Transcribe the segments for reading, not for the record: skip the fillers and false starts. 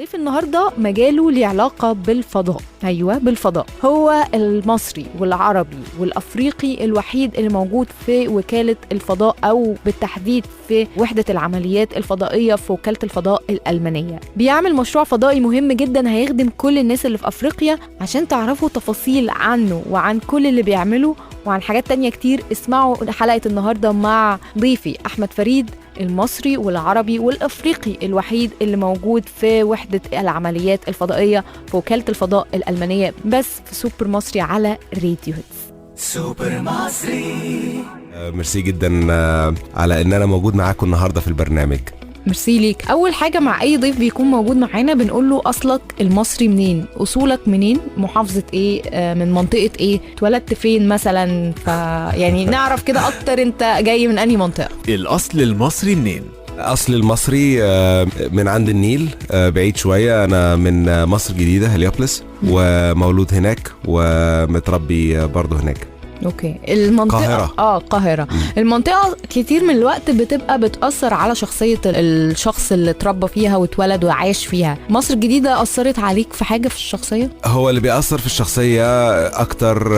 ضيف النهاردة مجاله ليه علاقة بالفضاء. أيوة بالفضاء. هو المصري والعربي والأفريقي الوحيد اللي موجود في وكالة الفضاء، أو بالتحديد في وحدة العمليات الفضائية في وكالة الفضاء الألمانية. بيعمل مشروع فضائي مهم جدا هيخدم كل الناس اللي في أفريقيا. عشان تعرفوا تفاصيل عنه وعن كل اللي بيعمله وعن حاجات تانية كتير، اسمعوا حلقة النهاردة مع ضيفي أحمد فريد، المصري والعربي والأفريقي الوحيد اللي موجود في وحدة العمليات الفضائية في وكالة الفضاء الألمانية، بس في سوبر مصري على راديو هيتس. سوبر مصري. ميرسي جدا على ان انا موجود معاكم النهارده في البرنامج. ميرسي ليك. اول حاجه مع اي ضيف بيكون موجود معانا بنقول له اصلك المصري منين، اصولك منين، محافظه ايه، من منطقه ايه، اتولدت فين مثلا، يعني نعرف كده اكتر انت جاي من انهي منطقه. الاصل المصري منين؟ اصل المصري من عند النيل، بعيد شويه. انا من مصر الجديده هليوبلس، ومولود هناك ومتربي برضه هناك. اوكي. المنطقه القاهره. المنطقه كتير من الوقت بتبقى بتاثر على شخصيه الشخص اللي اتربى فيها واتولد وعايش فيها. مصر الجديده اثرت عليك في حاجه في الشخصيه؟ هو اللي بيأثر في الشخصيه اكتر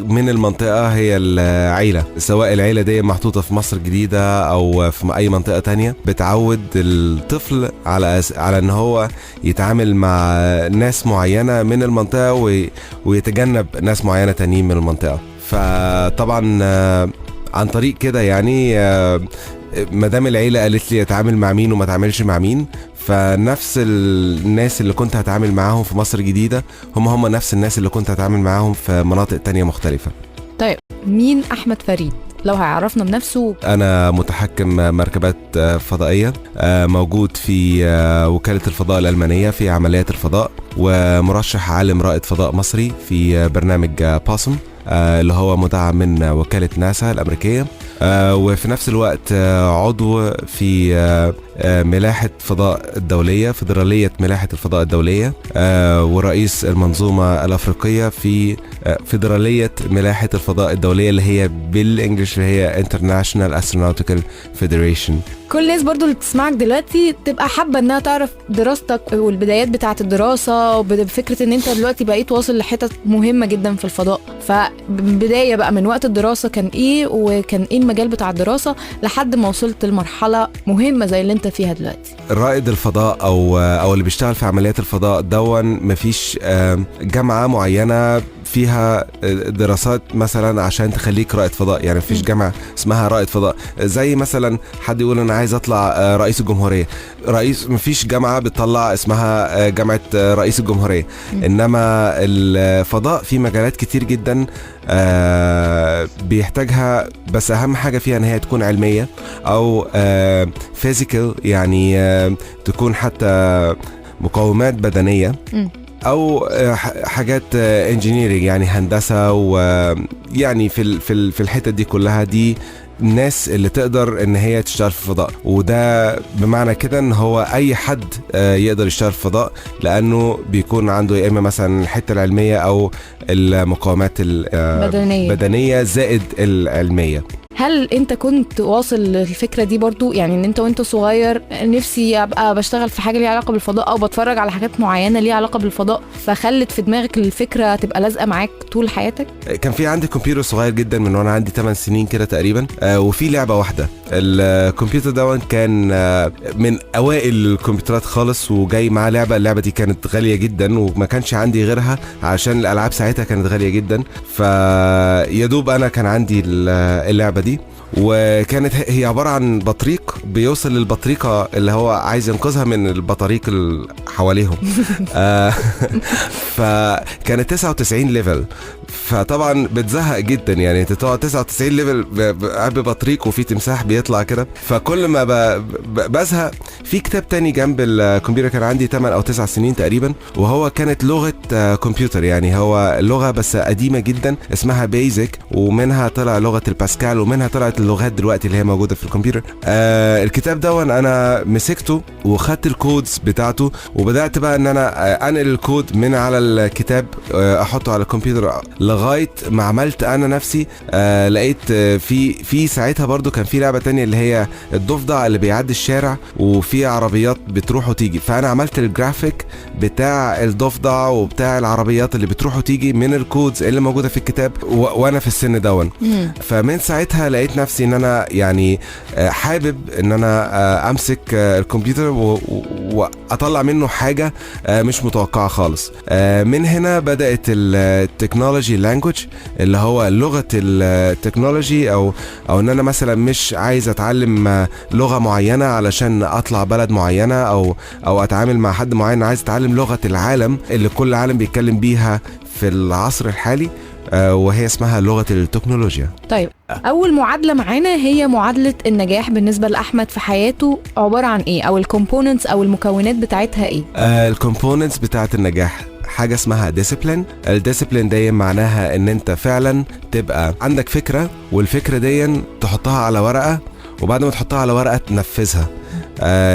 من المنطقه هي العيله، سواء العيله دي محطوطه في مصر الجديده او في اي منطقه تانية، بتعود الطفل على ان هو يتعامل مع ناس معينه من المنطقه ويتجنب ناس معينه تانيين من المنطقه. فطبعا عن طريق كده يعني مدام العيلة قالت لي اتعامل مع مين وما اتعاملش مع مين، فنفس الناس اللي كنت هتعامل معاهم في مصر الجديدة هم نفس الناس اللي كنت هتعامل معاهم في مناطق تانية مختلفة. طيب مين أحمد فريد لو هيعرفنا بنفسه؟ أنا متحكم مركبات فضائية، موجود في وكالة الفضاء الألمانية في عمليات الفضاء، ومرشح عالم رائد فضاء مصري في برنامج باسم اللي هو مدعم من وكالة ناسا الأمريكية، وفي نفس الوقت عضو في ملاحة فضاء الدولية، فيدرالية ملاحة الفضاء الدولية، ورئيس المنظومة الأفريقية في فيدرالية ملاحة الفضاء الدولية اللي هي بالإنجليش اللي هي International Astronautical Federation. كل الناس برضو اللي بتسمعك دلوقتي تبقى حابة انها تعرف دراستك والبدايات بتاعة الدراسة، وبفكرة ان انت دلوقتي بقيت واصل لحتة مهمة جدا في الفضاء. فبداية بقى من وقت الدراسة كان ايه، وكان ايه المجال بتاع الدراسة لحد ما وصلت لمرحلة مهمة زي اللي انت فيها دلوقتي؟ رائد الفضاء او اللي بيشتغل في عمليات الفضاء دون مفيش جامعة معينة فيها دراسات مثلا عشان تخليك رائد فضاء، يعني مفيش جامعة اسمها رائد فضاء. زي مثلا حد يقول انا عايز اطلع رئيس الجمهورية، مفيش جامعة بتطلع اسمها جامعة رئيس الجمهورية. انما الفضاء في مجالات كتير جدا بيحتاجها، بس اهم حاجة فيها ان هي تكون علمية او فيزيكال، يعني تكون حتى مقومات بدنية او حاجات انجينيرينج، يعني هندسة، ويعني في الحتة دي كلها دي الناس اللي تقدر ان هي تشتغل في الفضاء. وده بمعنى كده ان هو اي حد يقدر يشتغل في الفضاء، لانه بيكون عنده يا اما مثلا الحتة العلمية او المقومات البدنية زائد العلمية. هل انت كنت واصل للفكرة دي برضو، يعني ان انت وانت صغير نفسي ابقى بشتغل في حاجة ليها علاقة بالفضاء او بتفرج على حاجات معينة ليها علاقة بالفضاء، فخلت في دماغك الفكرة تبقى لازقة معاك طول حياتك؟ كان في عندي كمبيوتر صغير جدا من وانا عندي 8 سنين كده تقريبا، وفي لعبة واحدة. الكمبيوتر ده كان من اوائل الكمبيوترات خالص، وجاي معاه اللعبة دي كانت غالية جدا وما كانش عندي غيرها عشان الالعاب ساعتها كانت غالية جدا. فيدوب انا كان عندي اللعبة دي، وكانت هي عبارة عن بطريق بيوصل للبطريقة اللي هو عايز ينقذها من البطاريق اللي حواليهم. فكانت 99 ليفل، فطبعا بتزهق جدا، يعني انت تقعد 99 ليفل ببطريق وفي تمساح بيطلع كده. فكل ما بزهق في كتاب تاني جنب الكمبيوتر، كان عندي 8 أو 9 سنين تقريبا، وهو كانت لغة كمبيوتر، يعني هو لغة بس قديمة جدا اسمها بيزك، ومنها طلع لغة الباسكال، ومنها طلعت اللغات دلوقتي اللي هي موجودة في الكمبيوتر. الكتاب ده انا مسكته وخدت الكودز بتاعته، وبدأت بقى ان انا انقل الكود من على الكتاب احطه على الكمبيوتر لغايه ما عملت انا نفسي لقيت في ساعتها برضو كان في لعبه تانية اللي هي الضفدع اللي بيعدي الشارع وفي عربيات بتروح وتيجي، فانا عملت الجرافيك بتاع الضفدع وبتاع العربيات اللي بتروح وتيجي من الكودز اللي موجوده في الكتاب وانا في السن دون. فمن ساعتها لقيت نفسي ان انا يعني حابب ان انا امسك الكمبيوتر واطلع منه حاجه مش متوقعه خالص. من هنا بدات التكنولوجي لانجويج اللي هو لغه التكنولوجي، او ان انا مثلا مش عايز اتعلم لغه معينه علشان اطلع بلد معينه او اتعامل مع حد معين، عايز اتعلم لغه العالم اللي كل عالم بيتكلم بيها في العصر الحالي، وهي اسمها لغه التكنولوجيا. طيب اول معادله معانا هي معادله النجاح بالنسبه لاحمد في حياته، عباره عن ايه؟ او الكومبوننتس او المكونات بتاعتها ايه؟ الكومبوننتس بتاعت النجاح حاجه اسمها ديسيبلين. الديسيبلين دي معناها ان انت فعلا تبقى عندك فكره، والفكره دي تحطها على ورقه، وبعد ما تحطها على ورقه تنفذها.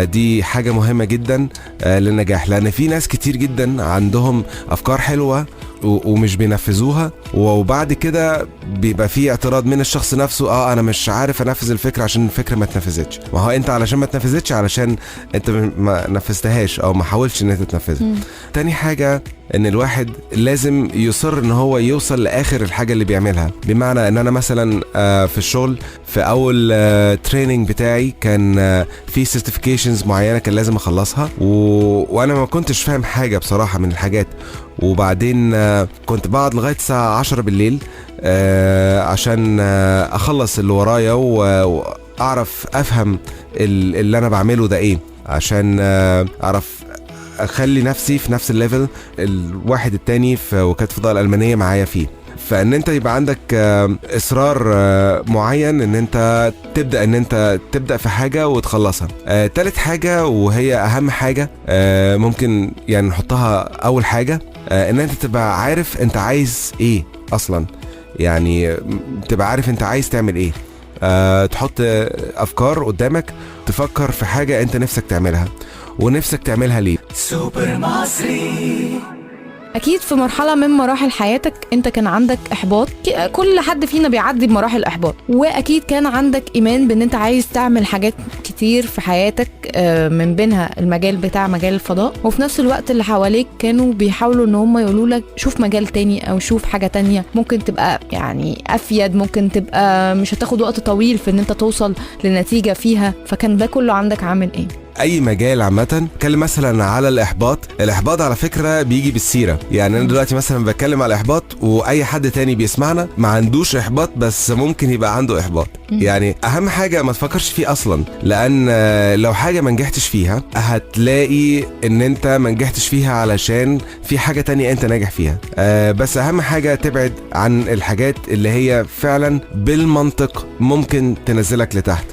دي حاجه مهمه جدا للنجاح، لان في ناس كتير جدا عندهم افكار حلوه ومش بينفذوها، وبعد كده بيبقى في اعتراض من الشخص نفسه، انا مش عارف انفذ الفكره عشان الفكره ما اتنفذتش. ما هو انت علشان ما اتنفذتش علشان انت ما نفذتهاش او ما حاولتش ان انت تنفذها. تاني حاجه ان الواحد لازم يصر ان هو يوصل لاخر الحاجه اللي بيعملها، بمعنى ان انا مثلا في الشغل في اول تريننج بتاعي كان في سيرتيفيكيشنز معينه كان لازم اخلصها، وانا ما كنتش فاهم حاجه بصراحه من الحاجات، وبعدين كنت بقعد لغايه الساعه 10 بالليل عشان اخلص اللي ورايا واعرف افهم اللي انا بعمله ده ايه، عشان اعرف اخلي نفسي في نفس الليفل الواحد التاني في وكالة الفضاء الألمانية معايا فيه. فان انت يبقى عندك اصرار معين ان انت تبدأ في حاجة وتخلصها. تالت حاجة وهي اهم حاجة ممكن يعني نحطها اول حاجة، ان انت تبقى عارف انت عايز ايه اصلا، يعني تبقى عارف انت عايز تعمل ايه. تحط افكار قدامك، تفكر في حاجة انت نفسك تعملها ونفسك تعملها ليه. سوبر مصري. اكيد في مرحله من مراحل حياتك انت كان عندك احباط، كل حد فينا بيعدي بمراحل احباط، واكيد كان عندك ايمان بان انت عايز تعمل حاجات كتير في حياتك، من بينها المجال بتاع مجال الفضاء، وفي نفس الوقت اللي حواليك كانوا بيحاولوا ان هم يقولوا لك شوف مجال تاني او شوف حاجه تانية ممكن تبقى يعني افيد، ممكن تبقى مش هتاخد وقت طويل في ان انت توصل لنتيجه فيها. فكان ده كله عندك عامل ايه؟ اي مجال عامه. اتكلم مثلا على الاحباط على فكره بيجي بالسيره، يعني انا دلوقتي مثلا بتكلم على الاحباط واي حد تاني بيسمعنا ما عندوش احباط بس ممكن يبقى عنده احباط. يعني اهم حاجه ما تفكرش فيه اصلا، لان لو حاجه ما نجحتش فيها هتلاقي ان انت ما نجحتش فيها علشان في حاجه تانية انت ناجح فيها. بس اهم حاجه تبعد عن الحاجات اللي هي فعلا بالمنطق ممكن تنزلك لتحت،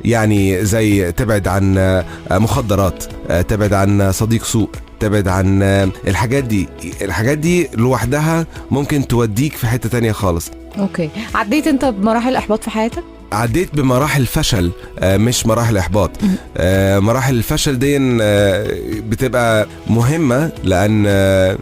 يعني زي تبعد عن مخدرات، تبعد عن صديق سوء، تبعد عن الحاجات دي لوحدها ممكن توديك في حتة تانية خالص. اوكي، عديت انت بمراحل احباط في حياتك؟ عديت بمراحل فشل، مش مراحل احباط. مراحل الفشل دي بتبقى مهمة، لان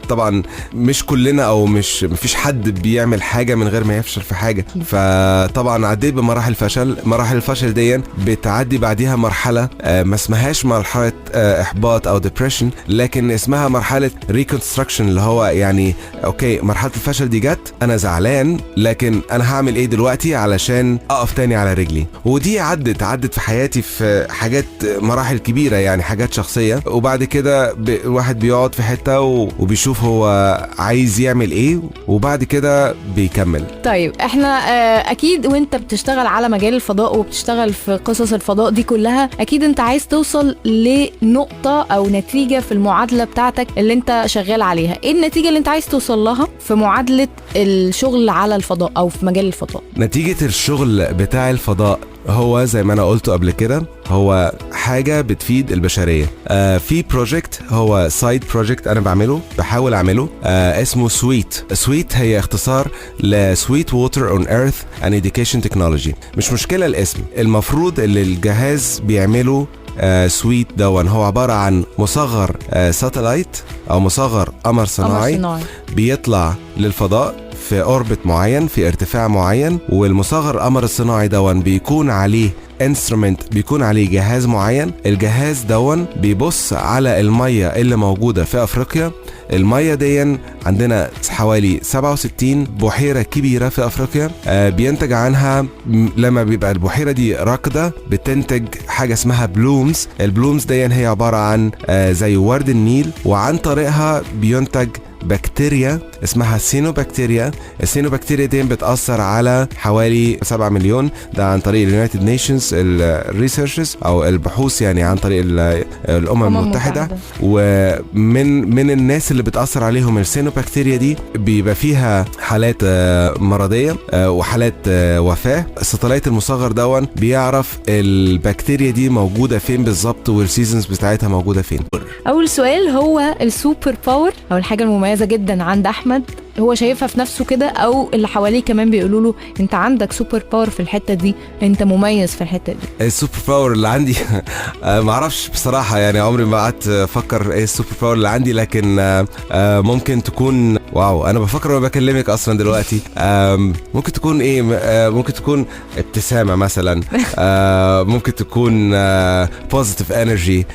طبعا مش كلنا او مفيش حد بيعمل حاجة من غير ما يفشل في حاجة. فطبعا عديت بمراحل فشل. مراحل الفشل دي بتعدي بعديها مرحلة ما اسمهاش مرحلة احباط او ديبريشن، لكن اسمها مرحلة ريكونستراكشن، اللي هو يعني اوكي مرحلة الفشل دي جت، انا زعلان، لكن انا هعمل ايه دلوقتي علشان اقف تاني على رجلي. ودي عدت في حياتي في حاجات مراحل كبيرة، يعني حاجات شخصية، وبعد كده الواحد بيقعد في حتة وبيشوف هو عايز يعمل ايه، وبعد كده بيكمل. طيب احنا اكيد وانت بتشتغل على مجال الفضاء وبتشتغل في قصص الفضاء دي كلها، اكيد انت عايز توصل لنقطة او نتيجة في المعادلة بتاعتك اللي انت شغال عليها. ايه النتيجة اللي انت عايز توصل لها في معادلة الشغل على الفضاء او في مجال الفضاء؟ نتيجة الشغل بتاع الفضاء هو زي ما انا قلته قبل كده، هو حاجة بتفيد البشرية. في بروجكت، هو سايد بروجكت انا بحاول اعمله، اسمه سويت هي اختصار لسويت ووتر اون ايرث اند اديوكيشن تكنولوجي. مش مشكلة الاسم، المفروض اللي الجهاز بيعمله سويت دون هو عبارة عن مصغر ساتلايت او مصغر قمر صناعي بيطلع للفضاء في اوربت معين، في ارتفاع معين، والمصغر القمر الصناعي دون بيكون عليه انسترومنت، بيكون عليه جهاز معين. الجهاز دون بيبص على المية اللي موجودة في افريقيا. المية دي عندنا حوالي 67 بحيرة كبيرة في افريقيا، بينتج عنها لما بيبقى البحيرة دي راكدة بتنتج حاجة اسمها بلومز. البلومز دي هي عبارة عن زي ورد النيل، وعن طريقها بينتج بكتيريا اسمها سينوبكتيريا. السينوبكتيريا دي بتأثر على حوالي 7 مليون، ده عن طريق اليونايتد نيشنز الريسيرشز او البحوث، يعني عن طريق الامم المتحدة. ومن الناس اللي بتأثر عليهم السينوبكتيريا دي بيبقى فيها حالات مرضية وحالات وفاة. الساتلايت المصغر دون بيعرف البكتيريا دي موجودة فين بالظبط، والسيزونز بتاعتها موجودة فين. اول سؤال هو السوبر باور او الحاجة المميزة جدا عند احمد، هو شايفها في نفسه كده او اللي حواليه كمان بيقولوا له انت عندك سوبر باور في الحته دي، انت مميز في الحته دي؟ السوبر باور اللي عندي ما اعرفش بصراحه، يعني عمري ما قعدت افكر ايه السوبر باور اللي عندي، لكن ممكن تكون واو. انا بفكر وانا بكلمك اصلا دلوقتي. ممكن تكون ايه؟ ممكن تكون ابتسامه مثلا. ممكن تكون بوزيتيف انرجي،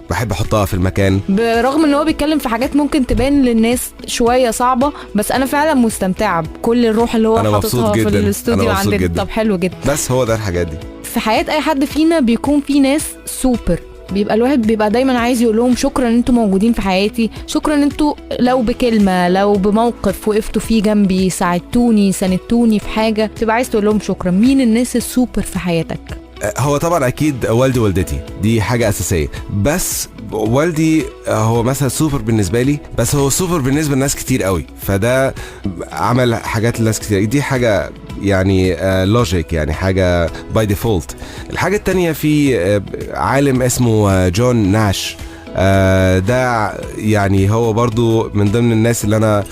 بحب احطها في المكان. برغم ان هو بيتكلم في حاجات ممكن تبان للناس شويه صعبه، بس انا فعلا مستمتعه بكل الروح اللي هو حاططها في الاستوديو عندنا. طب حلو جدا. بس هو ده الحاجات دي في حياه اي حد فينا بيكون في ناس سوبر، بيبقى الواحد بيبقى دايما عايز يقول لهم شكرا ان انتوا موجودين في حياتي، شكرا ان انتوا لو بكلمه لو بموقف وقفتوا فيه جنبي، ساعدتوني ساندتوني في حاجه، تبقى عايز تقول لهم شكرا. مين الناس السوبر في حياتك؟ هو طبعا اكيد والدي ووالدتي، دي حاجه اساسيه. بس والدي هو مثلا سوبر بالنسبه لي، بس هو سوبر بالنسبه لناس كتير قوي، فده عمل حاجات لناس كتير. دي حاجه يعني لوجيك، يعني حاجه باي ديفولت. الحاجه التانية في عالم اسمه جون ناش، ده يعني هو برضو من ضمن الناس اللي انا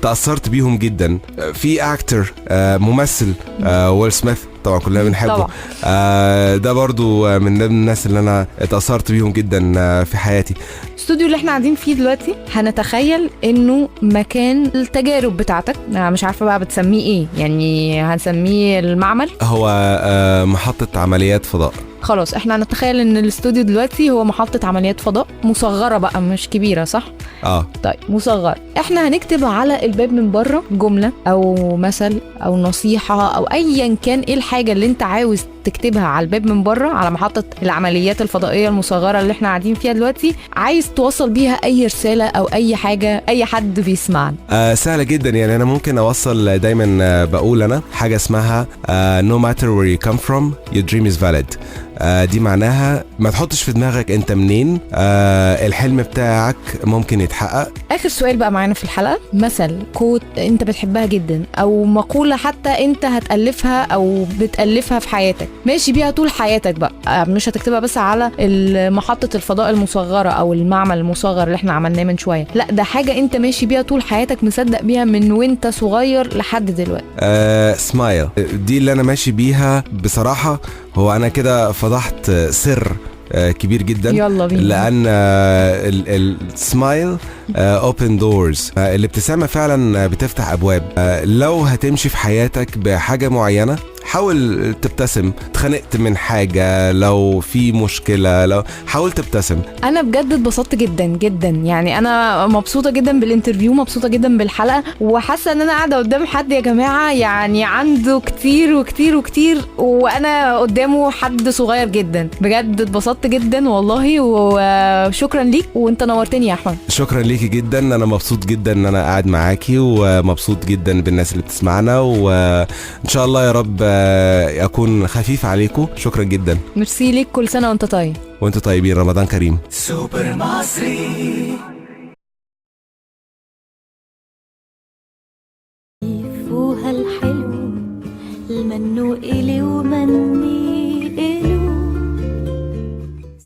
تأثرت بيهم جدا. في اكتر ممثل ويل سميث، طبعا كلنا بنحبه طبعا. ده برضو من ضمن الناس اللي انا تأثرت بيهم جدا في حياتي. الاستوديو اللي احنا قاعدين فيه دلوقتي هنتخيل انه مكان التجارب بتاعتك، انا مش عارفه بقى بتسميه ايه، يعني هنسميه المعمل. هو محطة عمليات فضاء. خلاص احنا هنتخيل ان الاستوديو دلوقتي هو محطة عمليات فضاء مصغرة بقى، مش كبيرة، صح؟ طيب مصغرة. احنا هنكتب على الباب من بره جملة او مثل او نصيحة او ايا كان ايه الحاجة اللي انت عاوز تكتبها على الباب من بره على محطة العمليات الفضائية المصغرة اللي احنا قاعدين فيها دلوقتي، عايز توصل بيها اي رسالة او اي حاجة اي حد بيسمعنا. سهلة جدا، يعني انا ممكن اوصل دايما بقول انا حاجة اسمها no matter where you come from your dream is valid. دي معناها ما تحطش في دماغك انت منين، الحلم بتاعك ممكن يتحقق. اخر سؤال بقى معانا في الحلقة، مثل كوت انت بتحبها جدا او مقولة حتى انت هتألفها او بتألفها في حياتك، ماشي بيها طول حياتك بقى، مش هتكتبها بس على محطة الفضاء المصغرة او المعمل المصغر اللي احنا عملناه من شوية، لا ده حاجة انت ماشي بيها طول حياتك، مصدق بيها من وانت صغير لحد دلوقتي. سمايل، دي اللي انا ماشي بيها بصراحة. هو انا كده فضحت سر كبير جدا. يلا بينا. لان السمايل اوبن دورز، الابتسامة فعلا بتفتح ابواب. لو هتمشي في حياتك بحاجة معينة حاول تبتسم. اتخانقت من حاجة، لو في مشكلة، لو حاول تبتسم. انا بجد اتبسطت جدا جدا، يعني انا مبسوطة جدا بالانترفيو، مبسوطة جدا بالحلقة، وحاسة ان انا قاعدة قدام حد يا جماعة يعني عنده كتير وكتير وكتير، وانا قدامه حد صغير جدا. بجد اتبسطت جدا والله، وشكرا ليك، وانت نورتني يا احمد. شكرا ليكي جدا، انا مبسوط جدا ان انا قاعد معاكي، ومبسوط جدا بالناس اللي بتسمعنا، وان شاء الله يا رب اكون خفيف عليكم. شكرا جدا. ميرسي ليك، كل سنة وانت طيب. وانت طيبين، رمضان كريم. سوبر مصري. فوها الحلو المنو إلي ومن